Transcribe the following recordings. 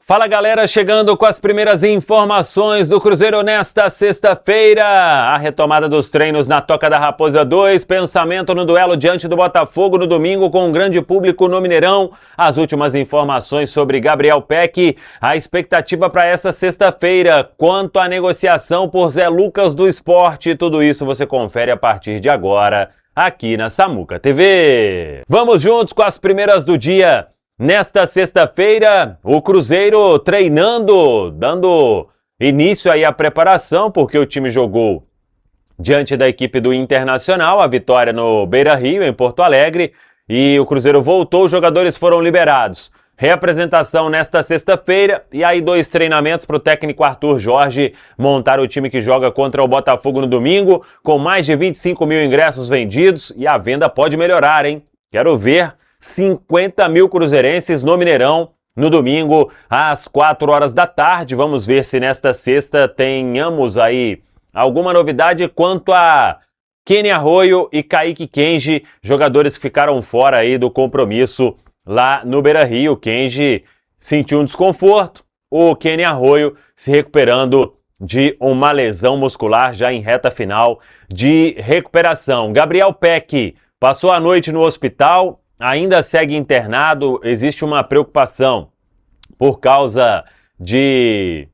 Fala galera, chegando com as primeiras informações do Cruzeiro nesta sexta-feira. A retomada dos treinos na Toca da Raposa 2, pensamento no duelo diante do Botafogo no domingo com um grande público no Mineirão. As últimas informações sobre Gabriel Peck, a expectativa para essa sexta-feira quanto à negociação por Zé Lucas do Sport. Tudo isso você confere a partir de agora aqui na Samuca TV. Vamos juntos com as primeiras do dia. Nesta sexta-feira, o Cruzeiro treinando, dando início aí à preparação, porque o time jogou diante da equipe do Internacional, a vitória no Beira-Rio, em Porto Alegre, e o Cruzeiro voltou, os jogadores foram liberados. Reapresentação nesta sexta-feira, e aí 2 treinamentos para o técnico Arthur Jorge montar o time que joga contra o Botafogo no domingo, com mais de 25 mil ingressos vendidos, e a venda pode melhorar, hein? Quero ver 50 mil cruzeirenses no Mineirão no domingo às 4 horas da tarde. Vamos ver se nesta sexta tenhamos aí alguma novidade quanto a Kenny Arroyo e Kaique Kenji, jogadores que ficaram fora aí do compromisso lá no Beira-Rio. O Kenji sentiu um desconforto, o Kenny Arroyo se recuperando de uma lesão muscular já em reta final de recuperação. Gabriel Peck passou a noite no hospital, ainda segue internado. Existe uma preocupação por causa de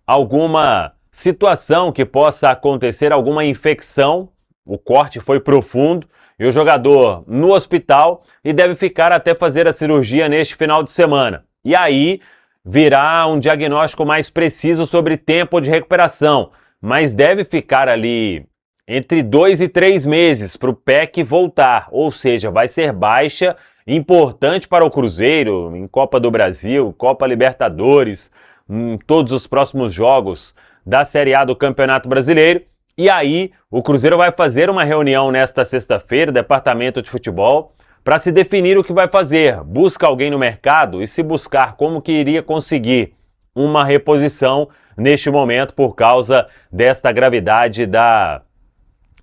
alguma situação que possa acontecer, alguma infecção. O corte foi profundo e o jogador no hospital e deve ficar até fazer a cirurgia neste final de semana. E aí virá um diagnóstico mais preciso sobre tempo de recuperação, mas deve ficar ali entre 2 e 3 meses para o Peck voltar, ou seja, vai ser baixa importante para o Cruzeiro em Copa do Brasil, Copa Libertadores, em todos os próximos jogos da Série A do Campeonato Brasileiro. E aí o Cruzeiro vai fazer uma reunião nesta sexta-feira, departamento de futebol, para se definir o que vai fazer. Busca alguém no mercado e se buscar como que iria conseguir uma reposição neste momento por causa desta gravidade da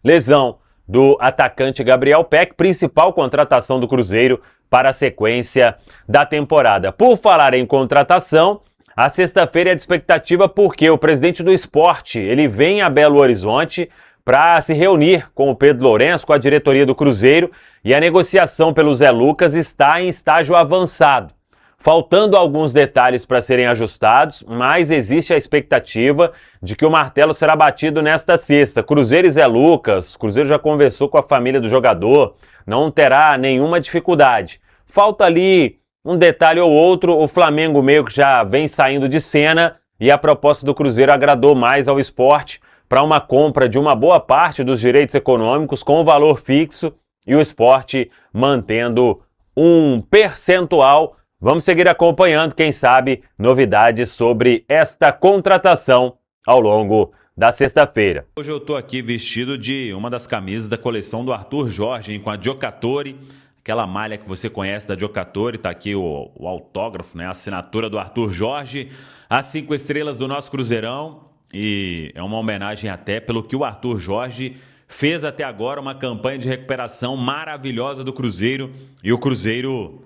lesão do atacante Gabriel Peck, principal contratação do Cruzeiro para a sequência da temporada. Por falar em contratação, a sexta-feira é de expectativa porque o presidente do Sport, ele vem a Belo Horizonte para se reunir com o Pedro Lourenço, com a diretoria do Cruzeiro, e a negociação pelo Zé Lucas está em estágio avançado. Faltando alguns detalhes para serem ajustados, mas existe a expectativa de que o martelo será batido nesta sexta. Cruzeiro e Zé Lucas, o Cruzeiro já conversou com a família do jogador, não terá nenhuma dificuldade. Falta ali um detalhe ou outro, o Flamengo meio que já vem saindo de cena e a proposta do Cruzeiro agradou mais ao Sport para uma compra de uma boa parte dos direitos econômicos com o valor fixo e o Sport mantendo um percentual. Vamos seguir acompanhando, quem sabe, novidades sobre esta contratação ao longo da sexta-feira. Hoje eu estou aqui vestido de uma das camisas da coleção do Arthur Jorge, hein, com a Giocattoli, aquela malha que você conhece da Giocattoli. Está aqui o autógrafo, né, a assinatura do Arthur Jorge, as 5 estrelas do nosso Cruzeirão, e é uma homenagem até pelo que o Arthur Jorge fez até agora, uma campanha de recuperação maravilhosa do Cruzeiro, e o Cruzeiro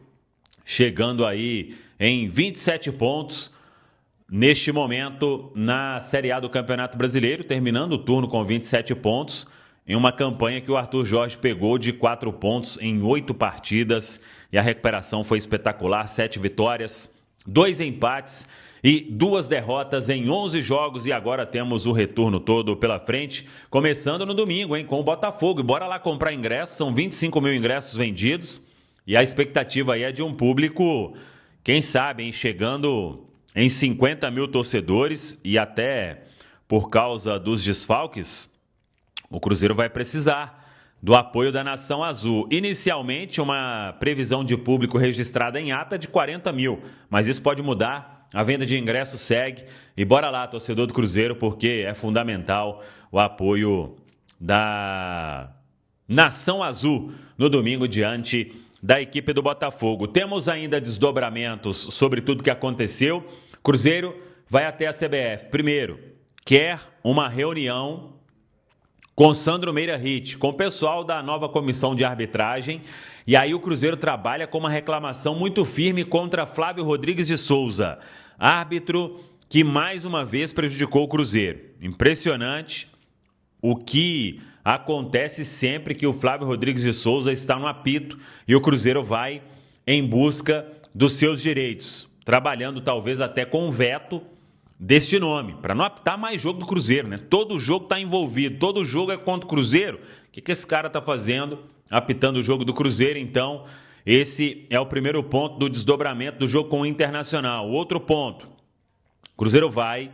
chegando aí em 27 pontos neste momento na Série A do Campeonato Brasileiro, terminando o turno com 27 pontos, em uma campanha que o Arthur Jorge pegou de 4 pontos em 8 partidas, e a recuperação foi espetacular, 7 vitórias, 2 empates e 2 derrotas em 11 jogos, e agora temos o retorno todo pela frente, começando no domingo, hein, com o Botafogo. E bora lá comprar ingressos, são 25 mil ingressos vendidos, e a expectativa aí é de um público, quem sabe, hein, chegando em 50 mil torcedores, e até por causa dos desfalques, o Cruzeiro vai precisar do apoio da Nação Azul. Inicialmente, uma previsão de público registrada em ata de 40 mil, mas isso pode mudar, a venda de ingressos segue, e bora lá, torcedor do Cruzeiro, porque é fundamental o apoio da Nação Azul no domingo diante da equipe do Botafogo. Temos ainda desdobramentos sobre tudo que aconteceu. Cruzeiro vai até a CBF. Primeiro, quer uma reunião com Sandro Meira Hit, com o pessoal da nova comissão de arbitragem. E aí o Cruzeiro trabalha com uma reclamação muito firme contra Flávio Rodrigues de Souza, árbitro que mais uma vez prejudicou o Cruzeiro. Impressionante o que acontece sempre que o Flávio Rodrigues de Souza está no apito e o Cruzeiro vai em busca dos seus direitos, trabalhando talvez até com veto deste nome, para não apitar mais jogo do Cruzeiro, né? Todo jogo está envolvido, todo jogo é contra o Cruzeiro. O que esse cara está fazendo apitando o jogo do Cruzeiro? Então, esse é o primeiro ponto do desdobramento do jogo com o Internacional. Outro ponto, o Cruzeiro vai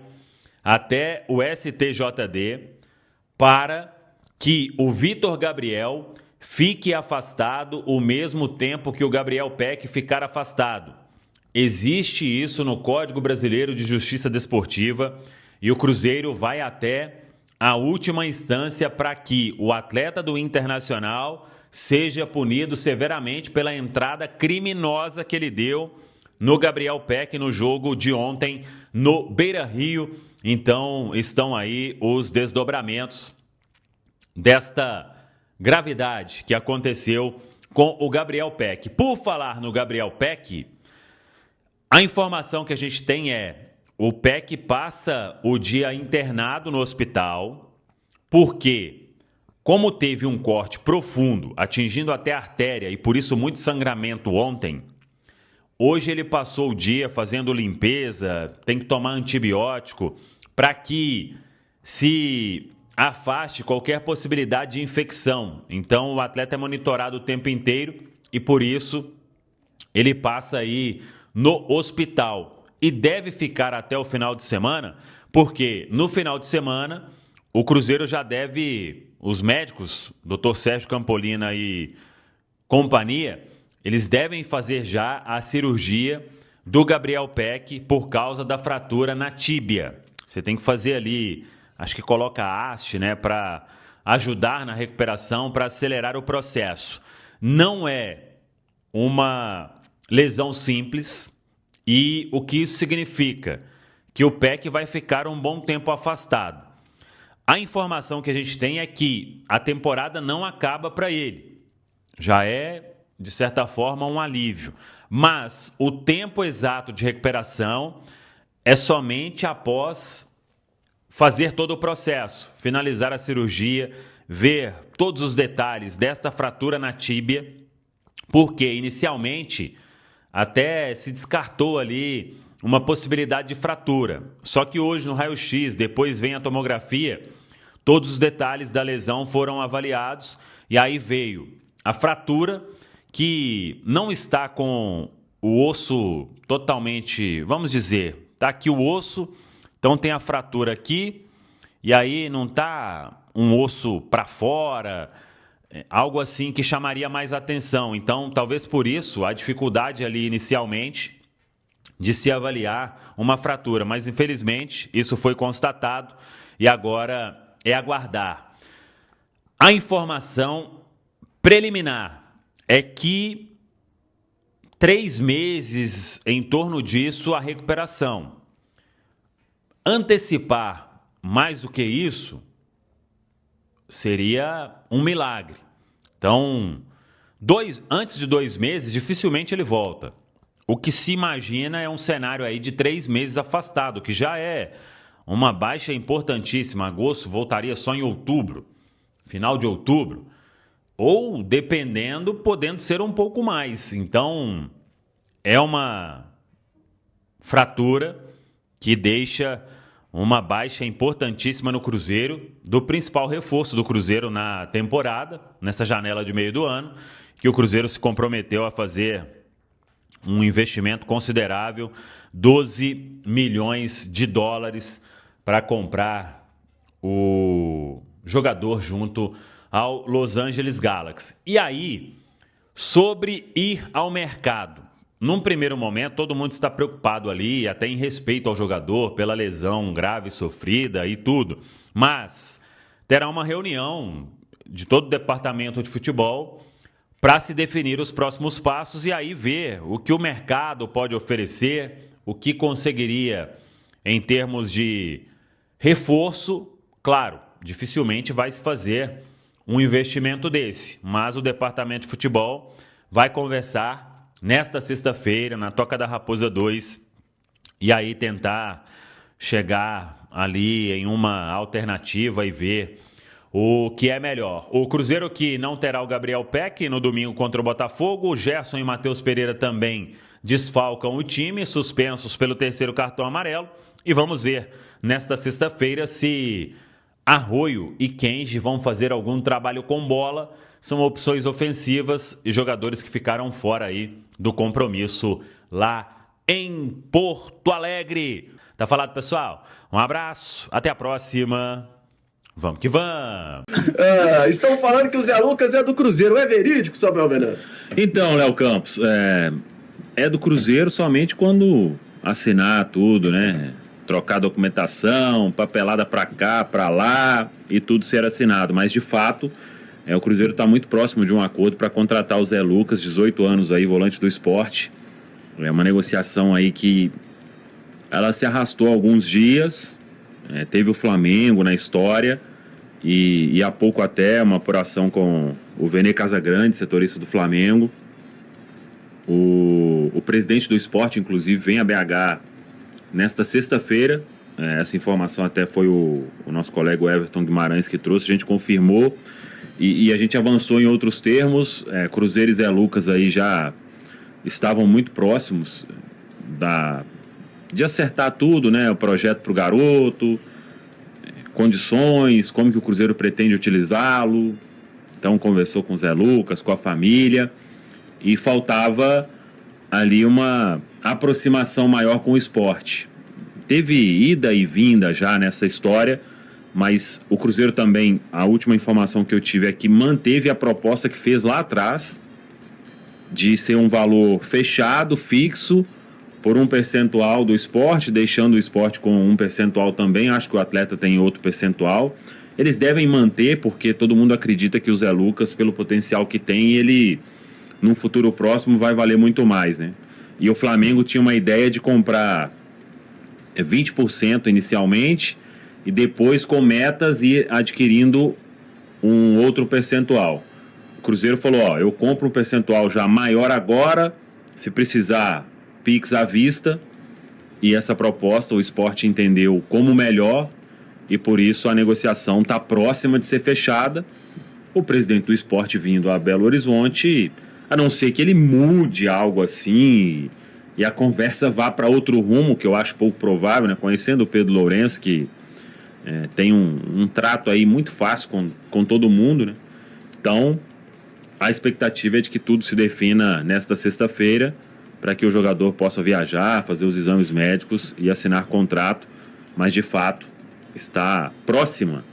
até o STJD para que o Vitor Gabriel fique afastado o mesmo tempo que o Gabriel Peck ficar afastado. Existe isso no Código Brasileiro de Justiça Desportiva e o Cruzeiro vai até a última instância para que o atleta do Internacional seja punido severamente pela entrada criminosa que ele deu no Gabriel Peck no jogo de ontem no Beira-Rio. Então estão aí os desdobramentos desta gravidade que aconteceu com o Gabriel Peck. Por falar no Gabriel Peck, a informação que a gente tem é: o Peck passa o dia internado no hospital porque, como teve um corte profundo, atingindo até a artéria e por isso muito sangramento ontem, hoje ele passou o dia fazendo limpeza, tem que tomar antibiótico para que se afaste qualquer possibilidade de infecção. Então o atleta é monitorado o tempo inteiro e por isso ele passa aí no hospital e deve ficar até o final de semana, porque no final de semana o Cruzeiro já deve, os médicos, Dr. Sérgio Campolina e companhia, eles devem fazer já a cirurgia do Gabriel Peck por causa da fratura na tíbia. Você tem que fazer ali, acho que coloca haste, né, para ajudar na recuperação, para acelerar o processo. Não é uma lesão simples e o que isso significa? Que o Peck vai ficar um bom tempo afastado. A informação que a gente tem é que a temporada não acaba para ele. Já é, de certa forma, um alívio. Mas o tempo exato de recuperação é somente após fazer todo o processo, finalizar a cirurgia, ver todos os detalhes desta fratura na tíbia, porque inicialmente até se descartou ali uma possibilidade de fratura. Só que hoje no raio-x, depois vem a tomografia, todos os detalhes da lesão foram avaliados e aí veio a fratura, que não está com o osso totalmente, vamos dizer, está aqui o osso, então tem a fratura aqui e aí não está um osso para fora, algo assim que chamaria mais atenção. Então, talvez por isso, a dificuldade ali inicialmente de se avaliar uma fratura. Mas, infelizmente, isso foi constatado e agora é aguardar. A informação preliminar é que 3 meses, em torno disso, a recuperação. Antecipar mais do que isso seria um milagre. Então, antes de 2 meses, dificilmente ele volta. O que se imagina é um cenário aí de 3 meses afastado, que já é uma baixa importantíssima. Agosto voltaria só em outubro, final de outubro, ou, dependendo, podendo ser um pouco mais. Então, é uma fratura que deixa uma baixa importantíssima no Cruzeiro, do principal reforço do Cruzeiro na temporada, nessa janela de meio do ano, que o Cruzeiro se comprometeu a fazer um investimento considerável, 12 milhões de dólares, para comprar o jogador junto ao Los Angeles Galaxy. E aí, sobre ir ao mercado. Num primeiro momento, todo mundo está preocupado ali, até em respeito ao jogador, pela lesão grave sofrida e tudo. Mas terá uma reunião de todo o departamento de futebol para se definir os próximos passos e aí ver o que o mercado pode oferecer, o que conseguiria em termos de reforço, claro, dificilmente vai se fazer um investimento desse. Mas o departamento de futebol vai conversar nesta sexta-feira, na Toca da Raposa 2, e aí tentar chegar ali em uma alternativa e ver o que é melhor. O Cruzeiro que não terá o Gabriel Peck no domingo contra o Botafogo, o Gerson e Matheus Pereira também desfalcam o time, suspensos pelo terceiro cartão amarelo. E vamos ver nesta sexta-feira se Arroio e Kenji vão fazer algum trabalho com bola. São opções ofensivas e jogadores que ficaram fora aí do compromisso lá em Porto Alegre. Tá falado, pessoal? Um abraço, até a próxima. Vamos que vamos! Estão falando que o Zé Lucas é do Cruzeiro. É verídico, Samuel Venâncio? Então, Léo Campos, é do Cruzeiro somente quando assinar tudo, né? Trocar documentação, papelada pra cá, pra lá e tudo ser assinado. Mas, de fato, o Cruzeiro está muito próximo de um acordo para contratar o Zé Lucas, 18 anos aí, volante do Sport. É uma negociação aí que ela se arrastou alguns dias, teve o Flamengo na história. E há pouco até uma apuração com o Vene Casagrande, setorista do Flamengo. O presidente do Sport, inclusive, vem a BH nesta sexta-feira. Essa informação até foi o nosso colega Everton Guimarães que trouxe, a gente confirmou. E a gente avançou em outros termos. Cruzeiro e Zé Lucas aí já estavam muito próximos de acertar tudo, né? O projeto para o garoto, condições, como que o Cruzeiro pretende utilizá-lo. Então conversou com o Zé Lucas, com a família, e faltava ali uma aproximação maior com o esporte. Teve ida e vinda já nessa história, mas o Cruzeiro também, a última informação que eu tive é que manteve a proposta que fez lá atrás, de ser um valor fechado, fixo, por um percentual do esporte, deixando o esporte com um percentual também. Acho que o atleta tem outro percentual. Eles devem manter, porque todo mundo acredita que o Zé Lucas, pelo potencial que tem, ele, num futuro próximo, vai valer muito mais, né? E o Flamengo tinha uma ideia de comprar 20% inicialmente e depois, com metas, ir adquirindo um outro percentual. O Cruzeiro falou, eu compro um percentual já maior agora, se precisar, Pix à vista, e essa proposta o esporte entendeu como melhor e por isso a negociação está próxima de ser fechada. O presidente do esporte vindo a Belo Horizonte, a não ser que ele mude algo assim e a conversa vá para outro rumo, que eu acho pouco provável, né? Conhecendo o Pedro Lourenço, que tem um trato aí muito fácil com todo mundo, né? Então a expectativa é de que tudo se defina nesta sexta-feira, para que o jogador possa viajar, fazer os exames médicos e assinar contrato, mas de fato está próxima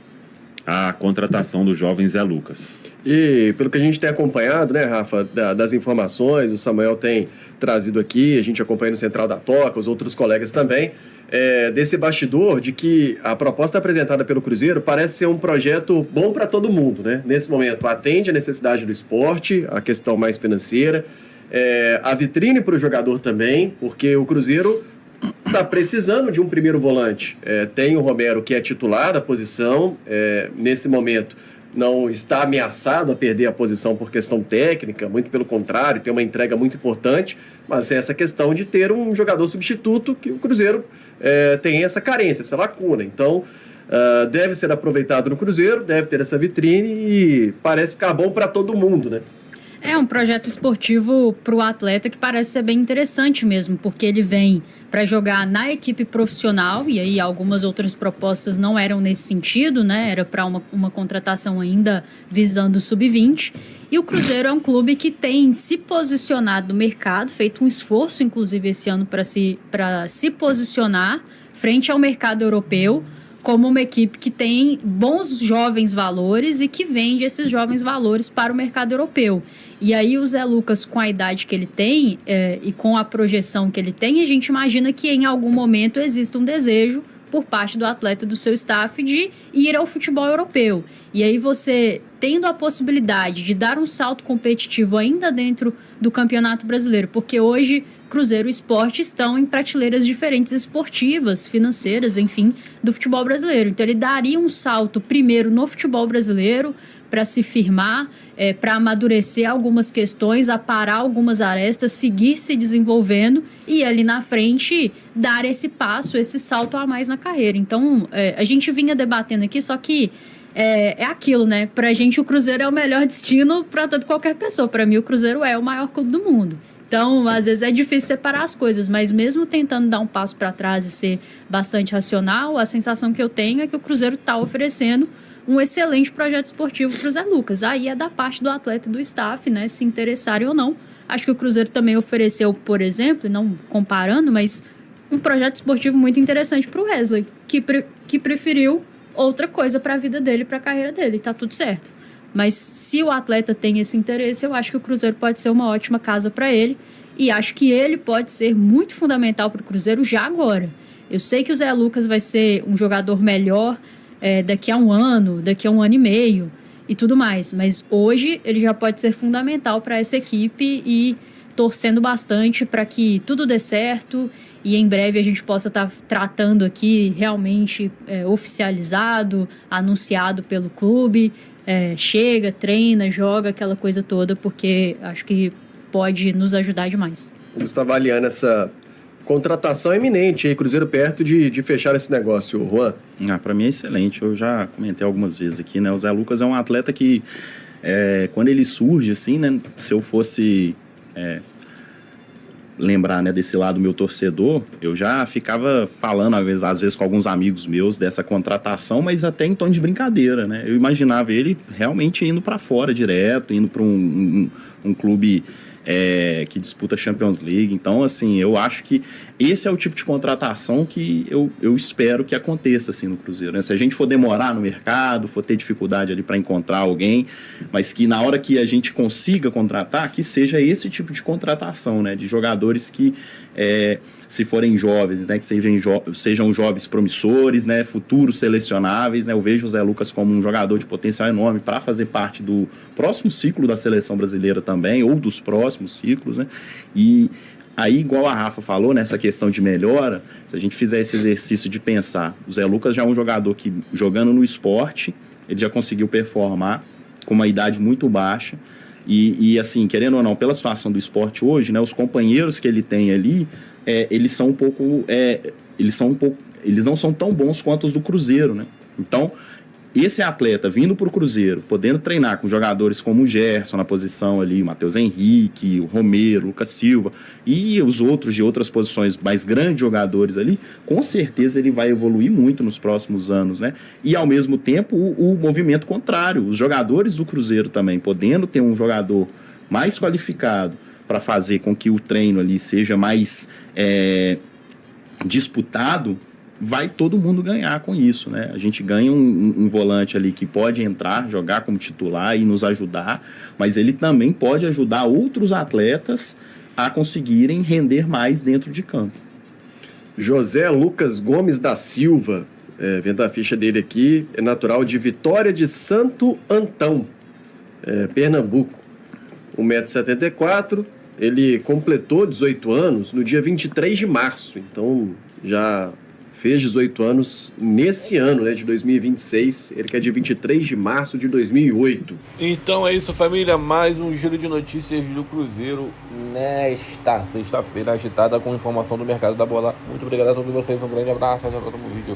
a contratação do jovem Zé Lucas. E pelo que a gente tem acompanhado, né, Rafa, das informações, o Samuel tem trazido aqui, a gente acompanha no Central da Toca, os outros colegas também, desse bastidor de que a proposta apresentada pelo Cruzeiro parece ser um projeto bom para todo mundo, né? Nesse momento atende a necessidade do esporte, a questão mais financeira, a vitrine para o jogador também, porque o Cruzeiro está precisando de um primeiro volante. Tem o Romero, que é titular da posição, nesse momento não está ameaçado a perder a posição por questão técnica, muito pelo contrário, tem uma entrega muito importante, mas essa questão de ter um jogador substituto que o Cruzeiro tem essa carência, essa lacuna. Então, deve ser aproveitado no Cruzeiro, deve ter essa vitrine e parece ficar bom para todo mundo, né? É um projeto esportivo para o atleta que parece ser bem interessante mesmo, porque ele vem para jogar na equipe profissional, e aí algumas outras propostas não eram nesse sentido, né? Era para uma contratação ainda visando o sub-20. E o Cruzeiro é um clube que tem se posicionado no mercado, feito um esforço, inclusive, esse ano para se posicionar frente ao mercado europeu, como uma equipe que tem bons jovens valores e que vende esses jovens valores para o mercado europeu. E aí o Zé Lucas, com a idade que ele tem e com a projeção que ele tem, a gente imagina que em algum momento exista um desejo por parte do atleta do seu staff de ir ao futebol europeu. E aí você, tendo a possibilidade de dar um salto competitivo ainda dentro do Campeonato Brasileiro, porque hoje Cruzeiro e Sport estão em prateleiras diferentes esportivas, financeiras, enfim, do futebol brasileiro. Então ele daria um salto primeiro no futebol brasileiro para se firmar, para amadurecer algumas questões, aparar algumas arestas, seguir se desenvolvendo e ali na frente dar esse passo, esse salto a mais na carreira. Então, a gente vinha debatendo aqui, só que é aquilo, né? Pra gente o Cruzeiro é o melhor destino para toda qualquer pessoa. Para mim o Cruzeiro é o maior clube do mundo. Então, às vezes é difícil separar as coisas, mas mesmo tentando dar um passo para trás e ser bastante racional, a sensação que eu tenho é que o Cruzeiro está oferecendo um excelente projeto esportivo para o Zé Lucas. Aí é da parte do atleta e do staff, né, se interessarem ou não. Acho que o Cruzeiro também ofereceu, por exemplo, não comparando, mas um projeto esportivo muito interessante para o Wesley, que preferiu outra coisa para a vida dele, para a carreira dele, tá tudo certo. Mas se o atleta tem esse interesse, eu acho que o Cruzeiro pode ser uma ótima casa para ele e acho que ele pode ser muito fundamental para o Cruzeiro já agora. Eu sei que o Zé Lucas vai ser um jogador melhor daqui a um ano e meio e tudo mais, mas hoje ele já pode ser fundamental para essa equipe e torcendo bastante para que tudo dê certo e em breve a gente possa estar tratando aqui realmente oficializado, anunciado pelo clube, chega, treina, joga, aquela coisa toda, porque acho que pode nos ajudar demais. Como você está avaliando essa contratação iminente aí, Cruzeiro perto de fechar esse negócio, Juan? Para mim é excelente, eu já comentei algumas vezes aqui, né? O Zé Lucas é um atleta que, quando ele surge, assim, né? Se eu fosse lembrar, né, desse lado meu torcedor, eu já ficava falando, às vezes com alguns amigos meus dessa contratação, mas até em tom de brincadeira, né? Eu imaginava ele realmente indo para fora direto, indo para um clube que disputa a Champions League. Então, assim, eu acho que esse é o tipo de contratação que eu espero que aconteça, assim, no Cruzeiro, né? Se a gente for demorar no mercado, for ter dificuldade ali para encontrar alguém, mas que na hora que a gente consiga contratar, que seja esse tipo de contratação, né? De jogadores que, se forem jovens, né? Que sejam jovens promissores, né? Futuros selecionáveis, né? Eu vejo o Zé Lucas como um jogador de potencial enorme para fazer parte do próximo ciclo da seleção brasileira também, ou dos próximos ciclos, né? E aí, igual a Rafa falou, nessa questão de melhora, se a gente fizer esse exercício de pensar, o Zé Lucas já é um jogador que, jogando no esporte, ele já conseguiu performar com uma idade muito baixa. E assim, querendo ou não, pela situação do esporte hoje, né, os companheiros que ele tem ali, eles não são tão bons quanto os do Cruzeiro, né? Então, esse atleta vindo para o Cruzeiro, podendo treinar com jogadores como o Gerson na posição ali, o Matheus Henrique, o Romero, o Lucas Silva e os outros de outras posições mais grandes jogadores ali, com certeza ele vai evoluir muito nos próximos anos, né? E ao mesmo tempo o movimento contrário, os jogadores do Cruzeiro também, podendo ter um jogador mais qualificado para fazer com que o treino ali seja mais disputado, vai todo mundo ganhar com isso, né? A gente ganha um volante ali que pode entrar, jogar como titular e nos ajudar, mas ele também pode ajudar outros atletas a conseguirem render mais dentro de campo. José Lucas Gomes da Silva, vendo a ficha dele aqui, é natural de Vitória de Santo Antão, Pernambuco, 1,74 m, ele completou 18 anos no dia 23 de março, então já fez 18 anos nesse ano, né, de 2026. Ele que é de 23 de março de 2008. Então é isso, família. Mais um giro de notícias do Cruzeiro nesta sexta-feira agitada com informação do mercado da bola. Muito obrigado a todos vocês. Um grande abraço. Até o próximo vídeo.